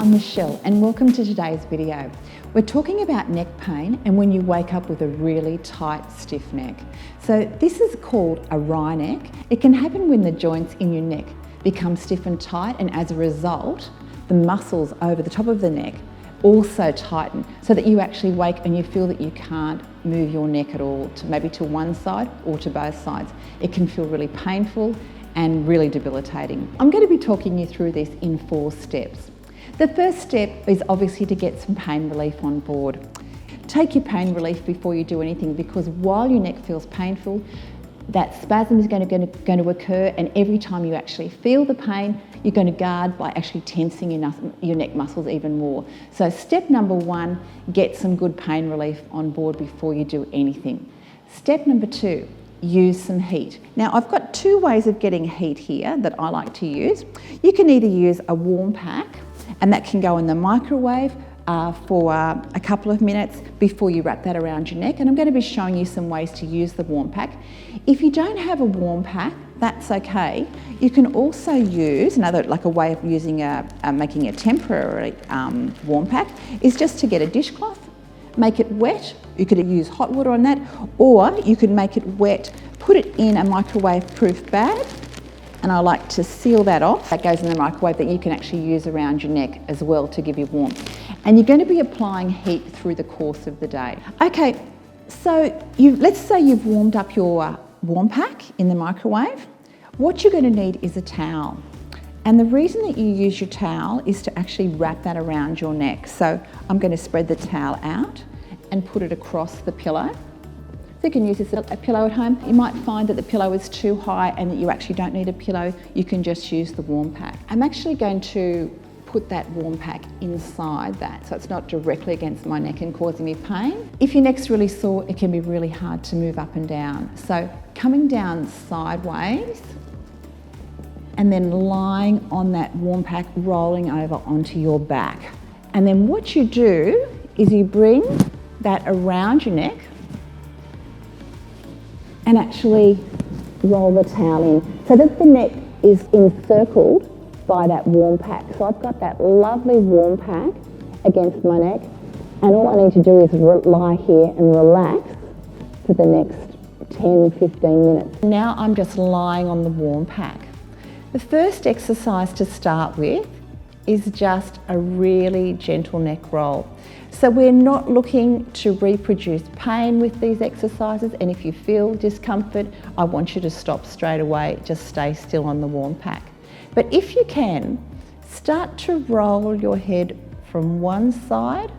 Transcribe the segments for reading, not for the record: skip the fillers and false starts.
I'm Michelle and welcome to today's video. We're talking about neck pain and when you wake up with a really tight, stiff neck. So this is called a wry neck. It can happen when the joints in your neck become stiff and tight, and as a result, the muscles over the top of the neck also tighten so that you actually wake and you feel that you can't move your neck at all, maybe to one side or to both sides. It can feel really painful and really debilitating. I'm going to be talking you through this in 4 steps. The first step is obviously to get some pain relief on board. Take your pain relief before you do anything, because while your neck feels painful, that spasm is going to occur, and every time you actually feel the pain, you're going to guard by actually tensing your neck muscles even more. So step number 1, get some good pain relief on board before you do anything. Step number 2, use some heat. Now I've got 2 ways of getting heat here that I like to use. You can either use a warm pack, and that can go in the microwave for a couple of minutes before you wrap that around your neck, and I'm going to be showing you some ways to use the warm pack. If you don't have a warm pack, that's okay. You can also use another, like a way of using making a temporary warm pack, is just to get a dishcloth, make it wet. You could use hot water on that, or you could make it wet, put it in a microwave-proof bag, and I like to seal that off. That goes in the microwave, that you can actually use around your neck as well to give you warmth. And you're going to be applying heat through the course of the day. Okay, so let's say you've warmed up your warm pack in the microwave. What you're going to need is a towel. And the reason that you use your towel is to actually wrap that around your neck. So I'm going to spread the towel out and put it across the pillow. So you can use this a pillow at home. You might find that the pillow is too high and that you actually don't need a pillow. You can just use the warm pack. I'm actually going to put that warm pack inside that, so it's not directly against my neck and causing me pain. If your neck's really sore, it can be really hard to move up and down. So coming down sideways and then lying on that warm pack, rolling over onto your back. And then what you do is you bring that around your neck and actually roll the towel in so that the neck is encircled by that warm pack. So I've got that lovely warm pack against my neck, and all I need to do is lie here and relax for the next 10-15 minutes. Now I'm just lying on the warm pack. The first exercise to start with is just a really gentle neck roll. So we're not looking to reproduce pain with these exercises, and if you feel discomfort, I want you to stop straight away. Just stay still on the warm pack. But if you can, start to roll your head from one side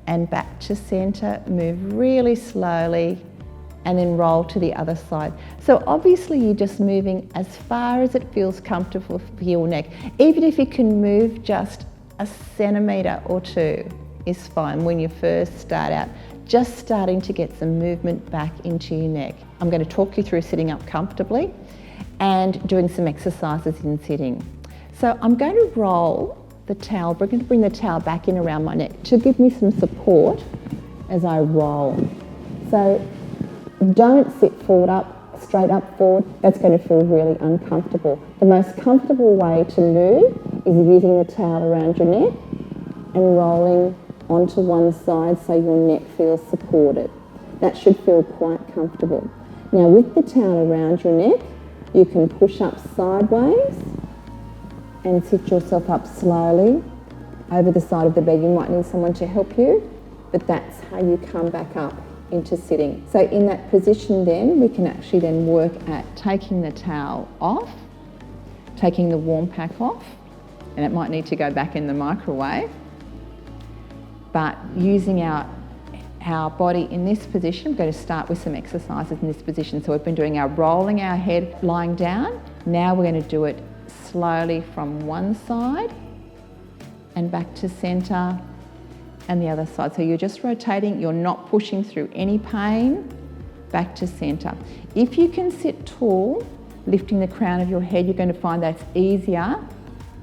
and back to centre, move really slowly, and then roll to the other side. So obviously you're just moving as far as it feels comfortable for your neck. Even if you can move just a centimetre or 2 is fine when you first start out, just starting to get some movement back into your neck. I'm going to talk you through sitting up comfortably and doing some exercises in sitting. So I'm going to roll the towel, we're going to bring the towel back in around my neck to give me some support as I roll. So don't sit straight up forward, that's going to feel really uncomfortable. The most comfortable way to move is using the towel around your neck and rolling onto one side so your neck feels supported. That should feel quite comfortable. Now with the towel around your neck, you can push up sideways and sit yourself up slowly over the side of the bed. You might need someone to help you, but that's how you come back up into sitting. So in that position then, we can actually then work at taking the towel off, taking the warm pack off, and it might need to go back in the microwave, but using our body in this position. We're going to start with some exercises in this position. So we've been doing our rolling our head, lying down. Now we're going to do it slowly from one side and back to centre and the other side. So you're just rotating, you're not pushing through any pain, back to centre. If you can sit tall, lifting the crown of your head, you're going to find that's easier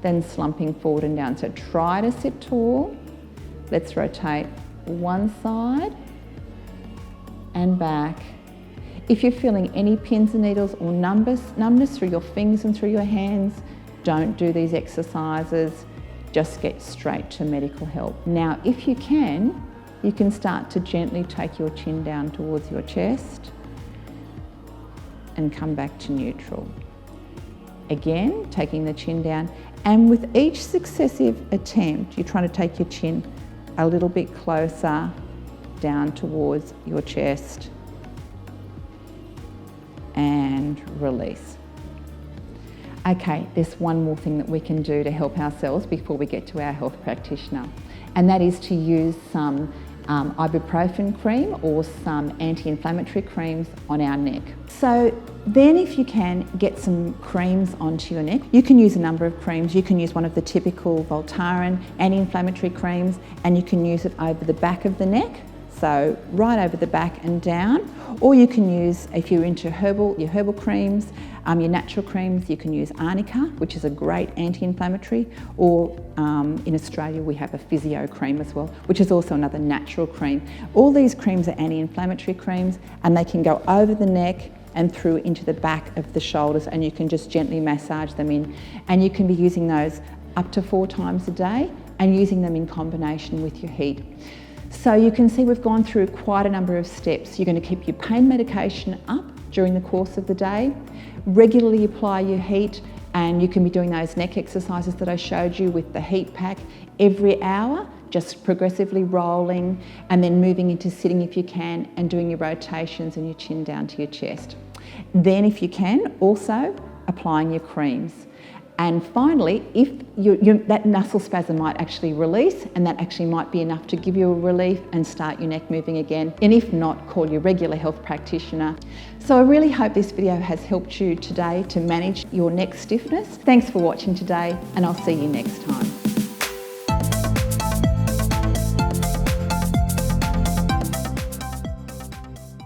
than slumping forward and down. So try to sit tall. Let's rotate one side and back. If you're feeling any pins and needles or numbness through your fingers and through your hands, don't do these exercises. just get straight to medical help. Now, if you can start to gently take your chin down towards your chest and come back to neutral. Again, taking the chin down, and with each successive attempt, you're trying to take your chin a little bit closer down towards your chest and release. Okay, there's one more thing that we can do to help ourselves before we get to our health practitioner, and that is to use some ibuprofen cream or some anti-inflammatory creams on our neck. So then if you can, get some creams onto your neck. You can use a number of creams. You can use one of the typical Voltaren anti-inflammatory creams, and you can use it over the back of the neck, so right over the back and down. Or you can use, if you're into your herbal creams, your natural creams, you can use arnica, which is a great anti-inflammatory, or in Australia we have a physio cream as well, which is also another natural cream. All these creams are anti-inflammatory creams, and they can go over the neck and through into the back of the shoulders, and you can just gently massage them in. And you can be using those up to 4 times a day and using them in combination with your heat. So you can see we've gone through quite a number of steps. You're going to keep your pain medication up during the course of the day, regularly apply your heat, and you can be doing those neck exercises that I showed you with the heat pack every hour, just progressively rolling and then moving into sitting if you can, and doing your rotations and your chin down to your chest. Then if you can, also applying your creams. And finally, if that muscle spasm might actually release, and that actually might be enough to give you a relief and start your neck moving again. And if not, call your regular health practitioner. So I really hope this video has helped you today to manage your neck stiffness. Thanks for watching today, and I'll see you next time.